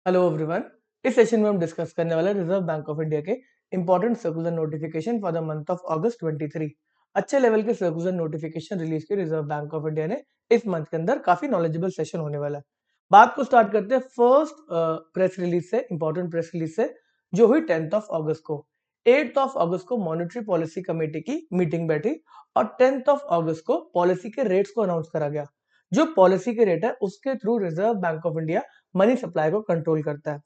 Hello everyone. इस session में हम डिस्कस करने वाले रिजर्व बैंक ऑफ इंडिया के important circular notification for the month of अगस्त 23। अच्छे लेवल के सर्कुलर नोटिफिकेशन रिलीज की रिजर्व बैंक ऑफ इंडिया ने इस मंथ के अंदर काफी नॉलेजेबल सेशन होने वाला है। बात को स्टार्ट करते हैं फर्स्ट प्रेस रिलीज से, इंपॉर्टेंट प्रेस रिलीज से, जो हुई 10th ऑफ अगस्त को। 8th ऑफ अगस्त को मॉनेटरी पॉलिसी कमेटी की मीटिंग बैठी और 10th ऑफ अगस्त को पॉलिसी के रेट्स को अनाउंस करा गया। जो पॉलिसी के रेट है उसके through reserve Bank of India money supply को कंट्रोल करता है।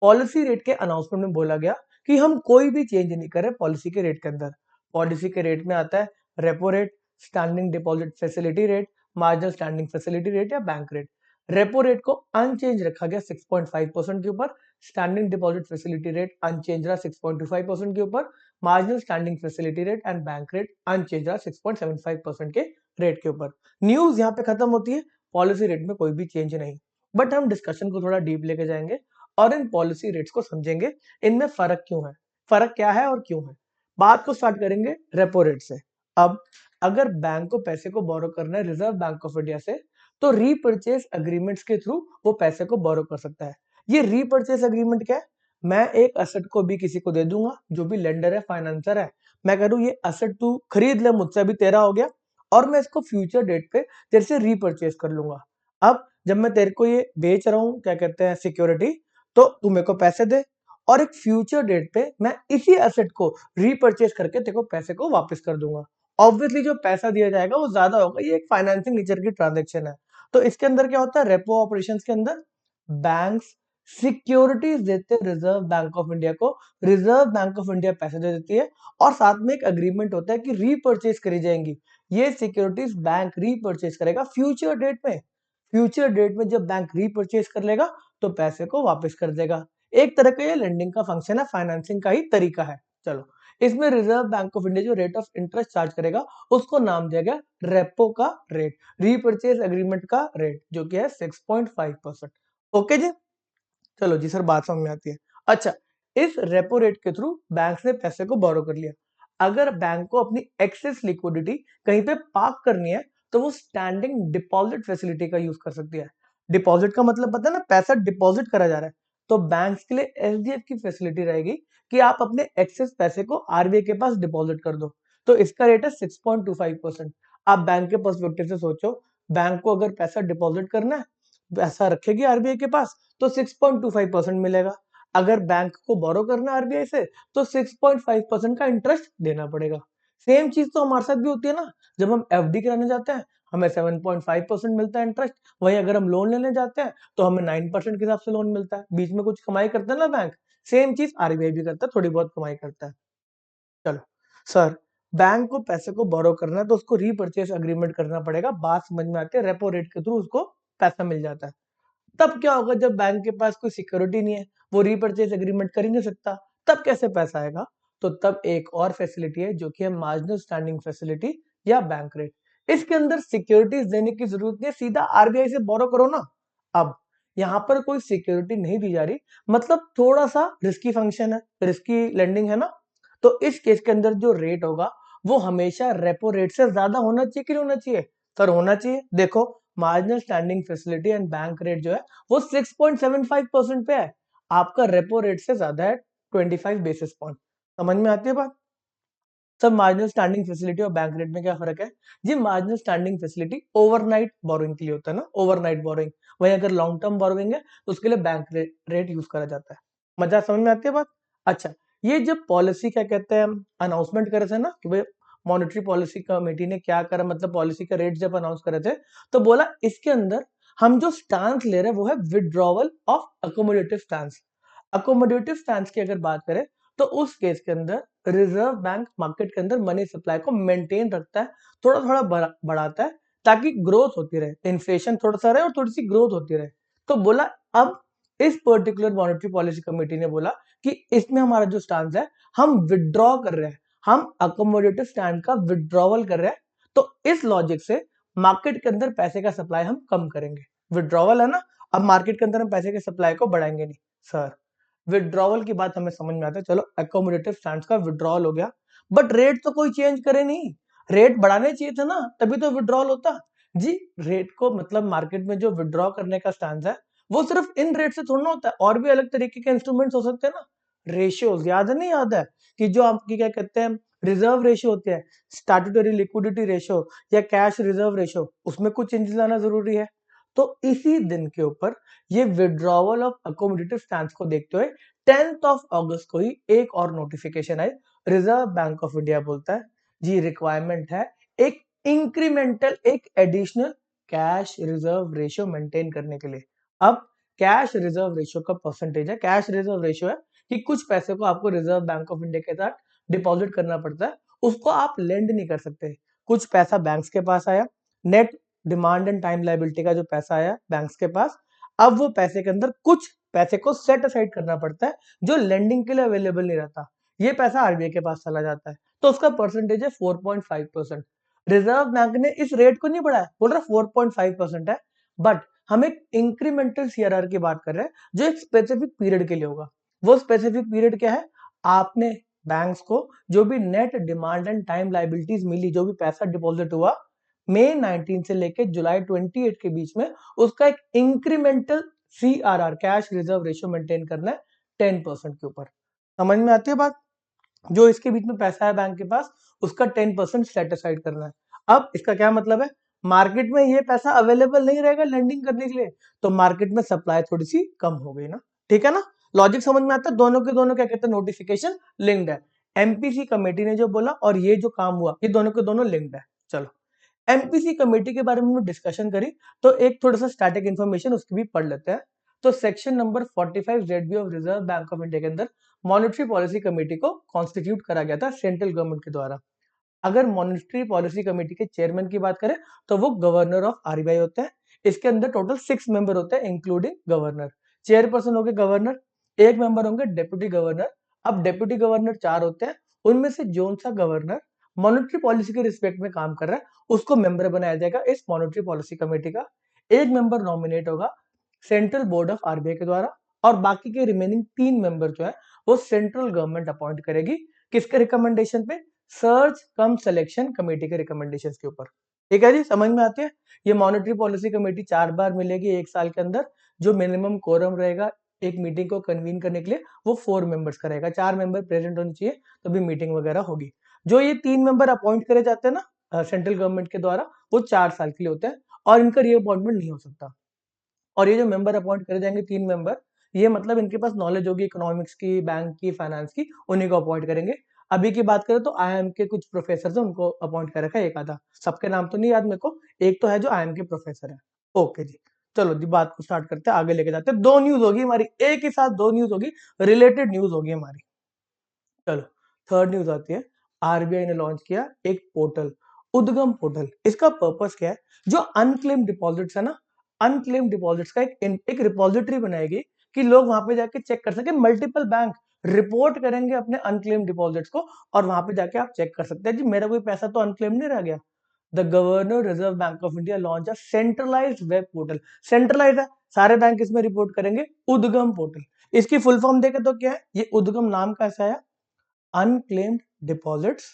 पॉलिसी रेट के अनाउंसमेंट में बोला गया कि हम कोई भी चेंज नहीं कर रहे पॉलिसी के रेट के अंदर। पॉलिसी के रेट में आता है repo rate, standing deposit facility rate, marginal standing facility rate या बैंक रेट। रेपो रेट को अनचेंज रखा गया 6.5% के ऊपर, standing deposit facility rate unchanged रहा 6.25% के ऊपर, marginal standing facility rate and bank rate unchanged रहा 6.75% के रेट के ऊपर। न्यूज यहाँ पे खत्म होती है, पॉलिसी रेट में कोई भी चेंज नहीं। बट हम डिस्कशन को थोड़ा डीप लेके जाएंगे और इन पॉलिसी रेट्स को समझेंगे, इनमें फर्क क्यों है, फर्क क्या है और क्यों है। बात को स्टार्ट करेंगे रेपो रेट से। अब अगर बैंक को पैसे को बोरो करना है रिजर्व बैंक ऑफ इंडिया से, तो रीपर्चेज अग्रीमेंट्स के थ्रू वो पैसे को बोरो कर सकता है। ये रीपर्चेज अग्रीमेंट क्या है? मैं एक असेट को भी किसी को दे दूंगा, जो भी लेंडर है, फाइनेंसर है। मैं कह दूं ये असेट तू खरीद ले मुझसे, अभी तेरा हो गया, और मैं इसको फ्यूचर डेट पे तेरे से रीपर्चेज कर लूंगा। अब जब मैं तेरे को ये बेच रहा हूँ, क्या कहते हैं, सिक्योरिटी, तो तू मेरे को पैसे दे, और एक फ्यूचर डेट पे मैं इसी एसेट को रीपर्चेज करके तेरे को पैसे को वापस कर दूंगा। ऑब्वियसली जो पैसा दिया जाएगा वो ज्यादा होगा, ये एक फाइनेंसिंग नेचर की ट्रांजेक्शन है। तो इसके अंदर क्या होता है, रेपो ऑपरेशंस के अंदर बैंक्स सिक्योरिटीज देते हैं रिजर्व बैंक ऑफ इंडिया को, रिजर्व बैंक ऑफ इंडिया पैसे दे देती है, और साथ में एक अग्रीमेंट होता है कि रीपर्चेज करी जाएंगी। ये सिक्योरिटीज बैंक रीपर्चेज करेगा फ्यूचर डेट में। फ्यूचर डेट में जब बैंक रीपर्चेज कर लेगा तो पैसे को वापस कर देगा। एक तरह का ये लेंडिंग का फंक्शन है, फाइनेंसिंग का ही तरीका है। चलो, इसमें रिजर्व बैंक ऑफ इंडिया जो रेट ऑफ इंटरेस्ट चार्ज करेगा उसको नाम दिया गया रेपो का रेट, रीपर्चेज एग्रीमेंट का रेट, जो कि है 6.5%। ओके जी, चलो जी सर, बात समझ में आती है। अच्छा, इस रेपो रेट के थ्रू बैंक ने पैसे को बोरो कर लिया। अगर बैंक को अपनी एक्सेस लिक्विडिटी कहीं पे पार्क करनी है तो वो स्टैंडिंग डिपॉजिट फैसिलिटी का यूज कर सकती है। डिपॉजिट का मतलब पता है ना, पैसा डिपॉजिट करा जा रहा है। तो बैंक के लिए एसडीएफ की फैसिलिटी रहेगी कि आप अपने एक्सेस पैसे को आरबीआई के पास डिपॉजिट कर दो। तो इसका रेट है 6.25%। आप बैंक के पर्सपेक्टिव से सोचो, बैंक को अगर पैसा डिपॉजिट करना है, पैसा रखेगी आरबीआई के पास, तो 6.25% मिलेगा। अगर बैंक को बोरो करना है आरबीआई से, तो 6.5% का इंटरेस्ट देना पड़ेगा। सेम चीज तो हमारे साथ भी होती है ना, जब हम एफडी कराने जाते हैं हमें 7.5% मिलता है इंटरेस्ट। वहीं अगर हम लोन लेने जाते हैं तो हमें 9% के हिसाब से लोन मिलता है। बीच में कुछ कमाई करता है ना बैंक, सेम चीज आरबीआई भी करता है, थोड़ी बहुत कमाई करता है। चलो सर, बैंक को पैसे को बोरो करना है तो उसको रीपर्चेज अग्रीमेंट करना पड़ेगा। बात समझ में आती है, रेपो रेट के थ्रू उसको पैसा मिल जाता है। तब क्या होगा, जब बैंक के पास कोई सिक्योरिटी नहीं है, वो रीपर्चेज एग्रीमेंट कर ही नहीं सकता, तब कैसे पैसा आएगा? तो तब एक और फैसिलिटी है जो कि है मार्जिनल स्टैंडिंग फैसिलिटी या बैंक रेट। इसके अंदर सिक्योरिटीज देने की जरूरत नहीं है, सीधा आरबीआई से बोरो करो ना। अब यहाँ पर कोई सिक्योरिटी नहीं दी जा रही, मतलब थोड़ा सा रिस्की फंक्शन है, रिस्की लेंडिंग है ना। तो इस केस के अंदर जो रेट होगा वो हमेशा रेपो रेट से ज्यादा होना चाहिए कि नहीं होना चाहिए? सर होना चाहिए। देखो, marginal standing facility and bank rate जो है वो 6.75% पे है, आपका रेपो रेट से ज्यादा है 25 बेसिस पॉइंट। समझ में आती है बात? सब मार्जिनल स्टैंडिंग फैसिलिटी और बैंक रेट में क्या फर्क है जी? Marginal standing facility overnight borrowing के लिए होता है ना, ओवरनाइट बोरोइंग। वहीं अगर लॉन्ग टर्म बोरोइंग है तो उसके लिए बैंक रेट यूज करा जाता है। मजा समझ में आती है बात? अच्छा, ये जब पॉलिसी, क्या कहते हैं, अनाउंसमेंट करे थे ना कि भाई मॉनेटरी पॉलिसी कमेटी ने क्या करा, मतलब पॉलिसी का रेट जब अनाउंस करे थे, तो बोला इसके अंदर हम जो स्टांस ले रहे हैं वो है withdrawal of accommodative stance. Accommodative stance की अगर बात करें तो उस केस के अंदर रिजर्व बैंक मार्केट के अंदर मनी सप्लाई को मेंटेन रखता है, थोड़ा थोड़ा बढ़ाता है, ताकि ग्रोथ होती रहे, इन्फ्लेशन थोड़ा सा रहे और थोड़ी सी ग्रोथ होती रहे। तो बोला अब इस पर्टिकुलर मॉनेटरी पॉलिसी कमेटी ने बोला कि इसमें हमारा जो स्टांस है, हम विड्रॉ कर रहे हैं, हम अकोमोडेटिव स्टैंड का विड्रॉवल कर रहे हैं। तो इस लॉजिक से मार्केट के अंदर पैसे का सप्लाई हम कम करेंगे। विड्रॉवल है ना, अब मार्केट के अंदर हम पैसे के सप्लाई को बढ़ाएंगे नहीं। सर, विड्रॉवल की बात हमें समझ में आता है, चलो अकोमोडेटिव स्टैंड का विड्रॉल हो गया, बट रेट तो कोई चेंज करे नहीं। रेट बढ़ाने चाहिए था ना, तभी तो विड्रॉल होता जी। रेट को मतलब मार्केट में जो विड्रॉ करने का स्टैंड है वो सिर्फ इन रेट से थोड़ा ना होता है, और भी अलग तरीके के इंस्ट्रूमेंट्स हो सकते हैं ना। रेशियोज याद है, नहीं याद है कि जो आपकी क्या कहते हैं रिजर्व रेशियो होते हैं, स्टैट्यूटरी लिक्विडिटी रेशियो या कैश रिजर्व रेशियो, उसमें कुछ चेंजेस लाना जरूरी है। तो इसी दिन के ऊपर ये विड्रॉवल ऑफ अकोमोडेटिव स्टैंड को देखते हुए 10th ऑफ अगस्त को ही एक और notification I. Reserve Bank of India बोलता है जी रिक्वायरमेंट है एक इंक्रीमेंटल, एक additional cash reserve ratio maintain करने के लिए। अब कैश रिजर्व रेशियो का परसेंटेज है, कैश रिजर्व रेशियो है कि कुछ पैसे को आपको रिजर्व बैंक ऑफ इंडिया के साथ डिपॉजिट करना पड़ता है, उसको आप लेंड नहीं कर सकते। कुछ पैसा बैंक्स के पास आया, net demand and time liability का जो पैसा आया बैंक्स के पास, अब वो पैसे के अंदर कुछ पैसे को सेट असाइड करना पड़ता है जो लेंडिंग के लिए अवेलेबल नहीं रहता। ये पैसा आरबीआई के पास चला जाता है, तो उसका परसेंटेज है 4.5%। रिजर्व बैंक ने इस रेट को नहीं बढ़ाया, बोल रहा 4.5% है, बट हम एक इंक्रीमेंटल सीआरआर की बात कर रहे हैं जो एक स्पेसिफिक पीरियड के लिए होगा। वो स्पेसिफिक पीरियड क्या है, आपने बैंक्स को जो भी net demand and time liabilities मिली, जो भी पैसा डिपॉजिट हुआ मई 19 से लेके जुलाई 28 के बीच में, उसका एक incremental CRR cash reserve ratio maintain करना है 10% के ऊपर। समझ में आती है बात? जो इसके बीच में पैसा है बैंक के पास, उसका 10% सेट असाइड करना है। अब इसका क्या मतलब है, मार्केट में ये पैसा अवेलेबल नहीं रहेगा लेंडिंग करने के लिए, तो मार्केट में सप्लाई थोड़ी सी कम हो गई ना। ठीक है ना, लॉजिक समझ में आता है? दोनों के दोनों क्या कहते हैं, नोटिफिकेशन लिंक्ड है। एमपीसी कमेटी ने जो बोला और ये जो काम हुआ, ये दोनों के दोनों लिंक्ड है। चलो, एमपीसी कमेटी के बारे में डिस्कशन करी तो एक थोड़ा सा स्टैटिक इन्फॉर्मेशन उसकी भी पढ़ लेते हैं। तो section number 45 Z B of Reserve Bank of India के अंदर मॉनेटरी पॉलिसी कमेटी को कॉन्स्टिट्यूट करा गया था सेंट्रल गवर्नमेंट के द्वारा। अगर मॉनेटरी पॉलिसी कमेटी के चेयरमैन की बात करें तो वो गवर्नर ऑफ आरबीआई होते हैं। इसके अंदर टोटल 6 मेंबर होते हैं इंक्लूडिंग गवर्नर। चेयरपर्सन होंगे गवर्नर, एक मेंबर होंगे डेप्यूटी गवर्नर। अब डेप्यूटी गवर्नर 4 होते हैं, उनमें से जोन सा गवर्नर मॉनेटरी पॉलिसी के रिस्पेक्ट में काम कर रहा है उसको मेंबर बनाया जाएगा इस मॉनेटरी पॉलिसी कमेटी का। एक मेंबर नॉमिनेट होगा सेंट्रल बोर्ड ऑफ आरबीआई के द्वारा, और बाकी के रिमेनिंग 3 मेंबर जो है वो सेंट्रल गवर्नमेंट अपॉइंट करेगी। किसके रिकमेंडेशन पे? सर्च कम सिलेक्शन कमेटी के रिकमेंडेशन के ऊपर। ठीक है जी, समझ में आती है? ये मॉनेटरी पॉलिसी कमेटी 4 बार मिलेगी एक साल के अंदर। जो मिनिमम कोरम रहेगा एक मीटिंग को कन्वीन करने के लिए वो 4 मेंबर्स का रहेगा। 4 मेंबर प्रेजेंट होने चाहिए तभी मीटिंग वगैरह होगी। जो ये 3 मेंबर अपॉइंट करे जाते हैं ना सेंट्रल गवर्नमेंट के द्वारा, वो 4 साल के लिए होते हैं और इनका रीअपॉइंटमेंट नहीं हो सकता। और ये जो मेंबर अपॉइंट करे जाएंगे 3 मेंबर, ये मतलब इनके पास नॉलेज होगी इकोनॉमिक्स की, बैंक की, फाइनेंस की, उन्हीं को अपॉइंट करेंगे। अभी की बात करें तो आईआईएम के कुछ प्रोफेसर हैं उनको अपॉइंट कर रखा है एक आधा, सबके नाम तो नहीं याद मेरे को, एक तो है जो आईआईएम के प्रोफेसर है। ओके जी, चलो जी बात को स्टार्ट करते हैं, आगे लेके जाते हैं। 2 न्यूज होगी हमारी, एक ही साथ 2 न्यूज होगी, रिलेटेड न्यूज होगी हमारी। चलो, थर्ड न्यूज आती है। आरबीआई ने लॉन्च किया एक पोर्टल, उद्गम पोर्टल। इसका पर्पस क्या है, जो अनक्लेम डिपॉजिट्स है ना, अनक्लेम डिपॉजिट्स का एक रिपोजिटरी बनाएगी कि लोग वहां पे जाके चेक कर सके। मल्टीपल बैंक रिपोर्ट करेंगे अपने अनक्लेम डिपॉजिट्स को और वहां पे जाके आप चेक कर सकते हैं जी मेरा कोई पैसा तो अनक्लेम नहीं रह गया। The governor Reserve Bank of India launch a centralised web portal. Centralise है, सारे बैंक इसमें रिपोर्ट करेंगे। उद्गम पोर्टल, इसकी फुल फॉर्म देखे तो क्या है, ये उद्गम नाम कैसा है, unclaimed deposits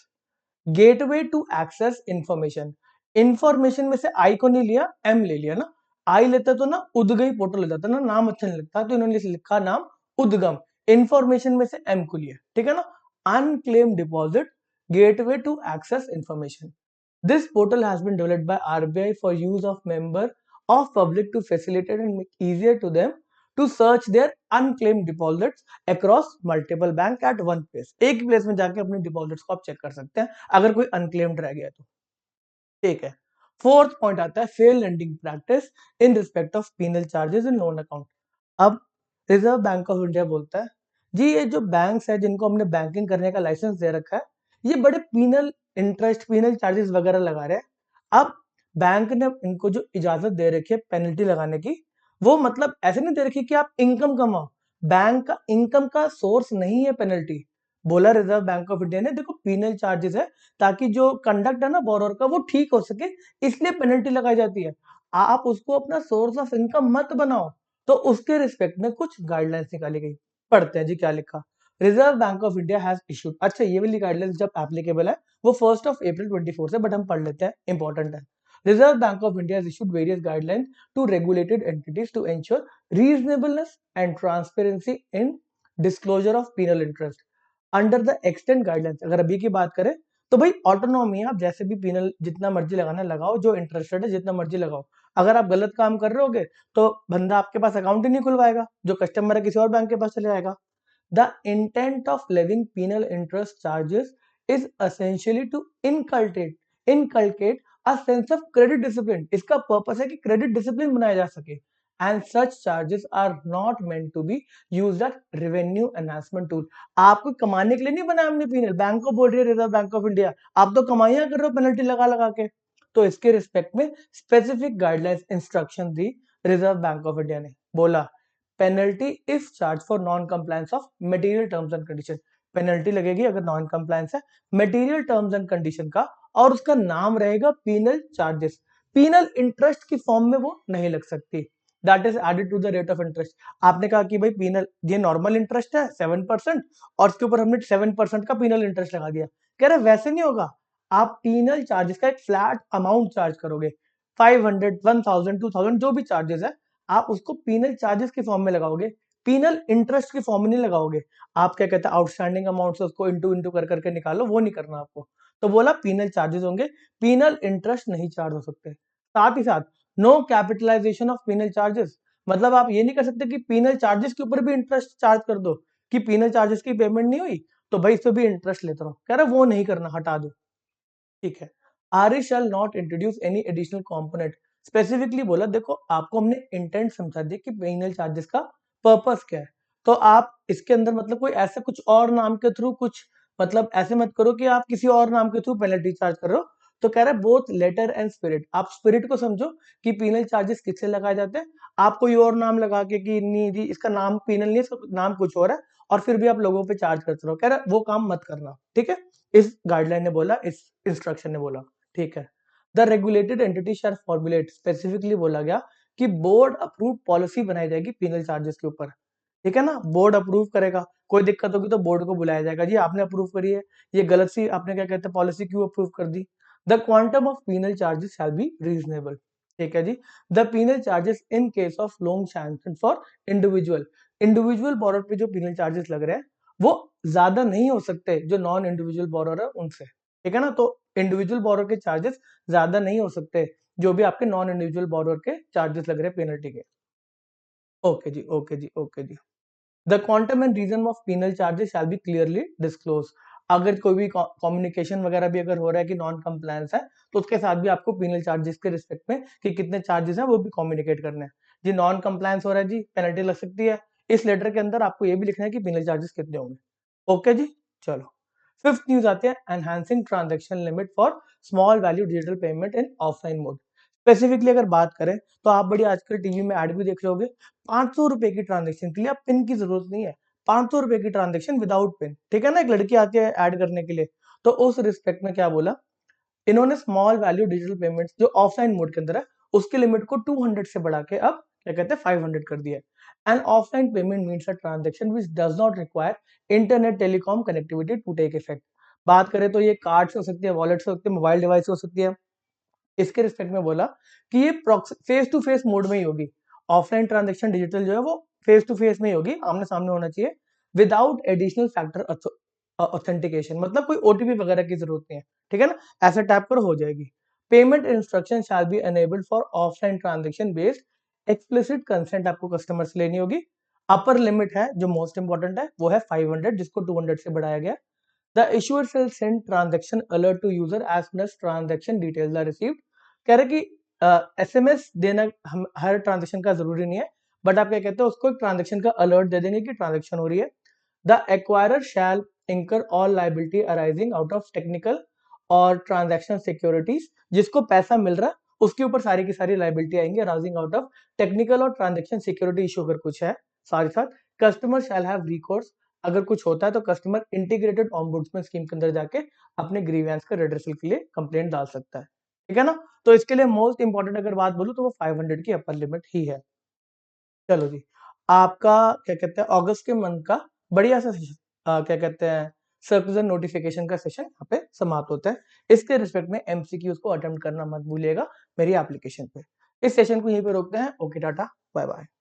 gateway to access information. Information में से आई को नहीं लिया, एम ले लिया ना। आई लेता तो ना उदगई पोर्टल हो जाता ना, नाम अच्छा नहीं लगता, तो इन्होंने लिखा नाम उद्गम। इंफॉर्मेशन में से एम को लिया, ठीक है ना। Unclaimed deposit gateway to access information. This portal has been developed by RBI for use of member of public to facilitate and make easier to them to search their unclaimed deposits across multiple bank at one place। एक ही place में जाके अपने deposits को आप check कर सकते हैं अगर कोई अनक्लेम्ड रह गया तो। ठीक है, फोर्थ पॉइंट आता है fair lending practice in respect of penal charges in loan account. अब रिजर्व बैंक ऑफ इंडिया बोलता है जी ये जो बैंक्स है जिनको हमने बैंकिंग करने का लाइसेंस दे रखा है, ये बड़े पीनल इंटरेस्ट, पीनल चार्जेस वगैरह लगा रहे हैं। अब बैंक ने इनको जो इजाजत दे रखी है पेनल्टी लगाने की, वो मतलब ऐसे नहीं दे रखी कि आप इनकम कमाओ। बैंक का इनकम का सोर्स नहीं है पेनल्टी। बोला रिजर्व बैंक ऑफ इंडिया ने देखो पीनल चार्जेस है ताकि जो कंडक्ट है ना बोरोवर का वो ठीक हो सके, इसलिए पेनल्टी लगाई जाती है। आप उसको अपना सोर्स ऑफ इनकम मत बनाओ। तो उसके रिस्पेक्ट में कुछ गाइडलाइंस निकाली गई। पढ़ते हैं जी क्या लिखा। Reserve Bank of India has issued, अच्छा ये वाली गाइडलाइंस जब एप्लीकेबल है वो 1 अप्रैल 24 से, बट हम पढ़ लेते हैं, इंपॉर्टेंट है। Reserve Bank of India has issued various guidelines to regulated entities to ensure reasonableness and transparency in disclosure of penal interest. Under the extent guidelines अगर अभी की बात करें तो भाई ऑटोनॉमी है, आप जैसे भी पीनल जितना मर्जी लगाना लगाओ, जो इंटरेस्टेड है जितना मर्जी लगाओ। अगर आप गलत काम कर रहे होगे तो बंदा आपके पास अकाउंट ही नहीं खुलवाएगा, जो कस्टमर है किसी और बैंक के पास चले जाएगा। The intent of levying penal interest charges is essentially to inculcate a sense of credit discipline. इसका पर्पस है कि क्रेडिट डिसिप्लिन बनाया जा सके। And such charges are not meant to be used at revenue enhancement tool. आपको कमाने के लिए नहीं बनाया हमने पीनल, बैंक को बोल रही है रिजर्व बैंक ऑफ इंडिया, आप तो कमाइयां कर रहे हो पेनल्टी लगा लगा के। तो इसके रिस्पेक्ट में स्पेसिफिक गाइडलाइंस इंस्ट्रक्शन दी रिजर्व बैंक ऑफ इंडिया ने। बोला penalty if charge for non compliance of material terms and condition. Penalty लगेगी अगर नॉन कंप्लायंस है मटेरियल टर्म्स एंड कंडीशन का, और उसका नाम रहेगा पीनल चार्जेस। पीनल इंटरेस्ट की फॉर्म में वो नहीं लग सकती, that is added to the rate of interest. आपने कहा कि भाई पीनल ये नॉर्मल इंटरेस्ट है 7% और उसके ऊपर हमने 7% का पीनल इंटरेस्ट लगा दिया। कह रहे वैसे नहीं होगा, आप पीनल चार्जेस का एक फ्लैट अमाउंट चार्ज करोगे, 500, 1000, 2000 जो भी चार्जेस है आप उसको पीनल चार्जेस की फॉर्म में लगाओगे, पीनल इंटरेस्ट की फॉर्म में नहीं लगाओगे। आप क्या कहते हैं आउटस्टैंडिंग अमाउंट से उसको इंटू इंटू कर करके निकालो, वो नहीं करना आपको। तो बोला पीनल चार्जेस होंगे, पीनल इंटरेस्ट नहीं चार्ज हो सकते। साथ ही साथ no capitalisation of penal charges, मतलब आप ये नहीं कर सकते कि पीनल चार्जेस के ऊपर भी इंटरेस्ट चार्ज कर दो कि पीनल चार्जेस की पेमेंट नहीं हुई तो भाई इस पे भी इंटरेस्ट लेते रहो। कह रहे वो नहीं करना, हटा दो। ठीक है। R shall not introduce any additional component. Specifically बोला देखो आपको हमने इंटेंट समझा दिया कि पेनल चार्जेस का पर्पस क्या है, तो आप इसके अंदर मतलब कोई ऐसे कुछ और नाम के थ्रू कुछ मतलब ऐसे मत करो कि आप किसी और नाम के थ्रू पेनल्टी चार्ज कर रहे हो। तो कह रहा है बोथ लेटर एंड स्पिरिट, आप स्पिरिट को समझो कि पीनल चार्जेस किससे लगाए जाते हैं, आप कोई और नाम लगा के कि नहीं जी इसका नाम पीनल नहीं है, इसका नाम कुछ और है, और फिर भी आप लोगों पे चार्ज करते रहो। कह रहा है वो काम मत करना, ठीक है। इस गाइडलाइन ने बोला, इस इंस्ट्रक्शन ने बोला, ठीक है। The regulated entity shall formulate, specifically बोला गया कि बोर्ड अप्रूव पॉलिसी बनाई जाएगी पीनल चार्जेस के ऊपर, ठीक है ना। बोर्ड अप्रूव करेगा, कोई दिक्कत होगी तो बोर्ड को बुलाया जाएगा, जी आपने अप्रूव करी है, ये गलत सी आपने क्या कहते हैं पॉलिसी क्यों अप्रूव कर दी। The quantum of penal charges shall be reasonable, ठीक है जी। The penal charges in case of loan sanction for individual borrower पे जो पीनल चार्जेस लग रहे हैं वो ज्यादा नहीं हो सकते जो नॉन इंडिविजुअल बोरर है उनसे, ठीक है ना। तो इंडिविजुअल बोरर के चार्जेस ज्यादा नहीं हो सकते जो भी आपके नॉन इंडिविजुअल बोरर के चार्जेस लग रहे हैं पेनल्टी के। ओके जी, ओके जी, ओके जी। The quantum and reason of penal charges shall be clearly disclose. अगर कोई भी कम्युनिकेशन वगैरह भी अगर हो रहा है कि नॉन कंप्लायंस है तो उसके साथ भी आपको पीनल चार्जेस के रिस्पेक्ट में कि कितने चार्जेस हैं वो भी कम्युनिकेट करना है। जी नॉन कंप्लायंस हो रहा है जी पेनल्टी लग सकती है, इस लेटर के अंदर आपको ये भी लिखना है कि पीनल चार्जेस कितने होंगे। ओके जी, चलो। फिफ्थ न्यूज आते हैं enhancing transaction limit for small value digital payment in offline mode. Specifically अगर बात करें तो आप बड़ी आजकल टीवी में ऐड भी देख रहे होगे, 500 रुपए की ट्रांजेक्शन के लिए अब पिन की जरूरत नहीं है, 500 रुपए की ट्रांजेक्शन विदाउट पिन, ठीक है ना। एक लड़की आती है ऐड करने के लिए, तो उस रिस्पेक्ट में क्या बोला इन्होंने, स्मॉल वैल्यू डिजिटल पेमेंट्स जो ऑफलाइन मोड के अंदर है उसके लिमिट को 200 से बढ़ा के अब क्या कहते हैं 500 कर दिया है। And offline payment means a transaction which does not require internet telecom connectivity to take effect. बात करें तो ये कार्ड से हो सकती है, वॉलेट से हो सकती है, मोबाइल डिवाइस से हो सकती है। इसके रिस्पेक्ट में बोला कि ये फेस टू फेस मोड में ही होगी, ऑफलाइन ट्रांजेक्शन डिजिटल जो है वो फेस टू फेस में ही होगी, आमने सामने होना चाहिए, विदाउट एडिशनल फैक्टर ऑथेंटिकेशन, मतलब कोई ओटीपी वगैरह की जरूरत नहीं है, ठीक है ना। ऐसा टैप करो हो जाएगी। Payment instruction shall be enabled for offline transaction based explicit consent आपको कस्टमर से लेनी होगी। अपर लिमिट है जो मोस्ट इंपॉर्टेंट है वो है 500 जिसको 200 से बढ़ाया गया। The issuer shall send transaction alert to user as soon as transaction details are received। कह रहे कि एसएमएस देना हम हर ट्रांजेक्शन का जरूरी नहीं है, बट आप क्या कहते हैं उसको एक ट्रांजेक्शन का अलर्ट दे देंगे कि ट्रांजेक्शन हो रही है। द एक्वायरर शैल इंकर all liability arising out of technical और ट्रांजेक्शन सिक्योरिटीज, जिसको पैसा मिल रहा है उसके ऊपर सारी की सारी लाइबिलिटी आएंगी अराइजिंग आउट ऑफ टेक्निकल और ट्रांजेक्शन सिक्योरिटी इशू अगर कुछ है। साथ ही साथ कस्टमर शैल हैव रिकॉर्ड्स, अगर कुछ होता है तो कस्टमर इंटीग्रेटेड ऑम्बुड्समैन स्कीम के अंदर जाके अपने ग्रीवेंस का रिड्रेसल के लिए कंप्लेंट डाल सकता है, ठीक है ना। तो इसके लिए मोस्ट इंपॉर्टेंट अगर बात बोलूं तो वो 500 की अपर लिमिट ही है। चलो जी, आपका क्या कहते हैं अगस्त के मंथ का बढ़िया सा क्या कहते हैं सर्कुलर नोटिफिकेशन का सेशन यहाँ पे समाप्त होता है। इसके रिस्पेक्ट में एमसीक्यूज को अटेम्प्ट करना मत भूलिएगा मेरी एप्लीकेशन पे। इस सेशन को यहीं पे रोकते हैं। Okay tata, bye bye.